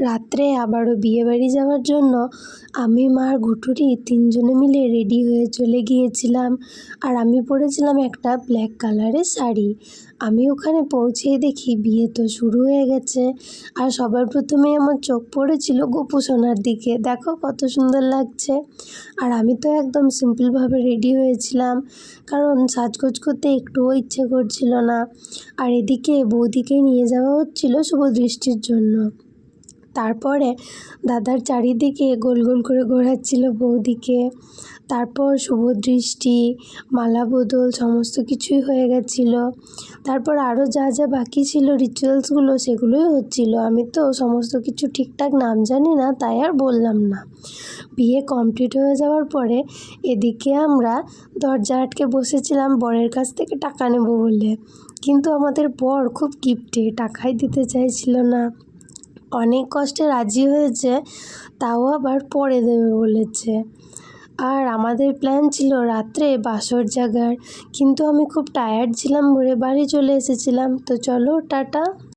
রাত্রে আবারও বিয়েবাড়ি যাওয়ার জন্য আমি, মা আর ঘুটুরি তিনজনে মিলে রেডি হয়ে চলে গিয়েছিলাম। আর আমি পরেছিলাম একটা ব্ল্যাক কালারের শাড়ি। আমি ওখানে পৌঁছেই দেখি বিয়ে তো শুরু হয়ে গেছে। আর সবার প্রথমেই আমার চোখ পড়েছিল গোপু সোনার দিকে। দেখো কত সুন্দর লাগছে। আর আমি তো একদম সিম্পলভাবে রেডি হয়েছিলাম, কারণ সাজগোজ করতে একটুও ইচ্ছে করছিল না। আর এদিকে বৌদিকে নিয়ে যাওয়া হচ্ছিল শুভদৃষ্টির জন্য। তারপরে দাদার চারিদিকে গোল গোল করে ঘোরাচ্ছিল বৌদিকে। তারপর শুভদৃষ্টি, মালা বদল সমস্ত কিছুই হয়ে গেছিলো। তারপর আরও যা যা বাকি ছিল রিচুয়ালসগুলো সেগুলোই হচ্ছিল। আমি তো সমস্ত কিছু ঠিকঠাক নাম জানি না, তাই আর বললাম না। বিয়ে কমপ্লিট হয়ে যাওয়ার পরে এদিকে আমরা দরজা আটকে বসেছিলাম বরের কাছ থেকে টাকা নেব বলে, কিন্তু আমাদের বর খুব কিপটে, টাকাই দিতে চাইছিল না। অনেক কষ্টে রাজি হয়েছে, তাও আবার পরে দেবে বলেছে। আর আমাদের প্ল্যান ছিল রাত্রে বাসর জাগার, কিন্তু আমি খুব টায়ার্ড ছিলাম বলে বাড়ি চলে এসেছিলাম। তো চলো টাটা।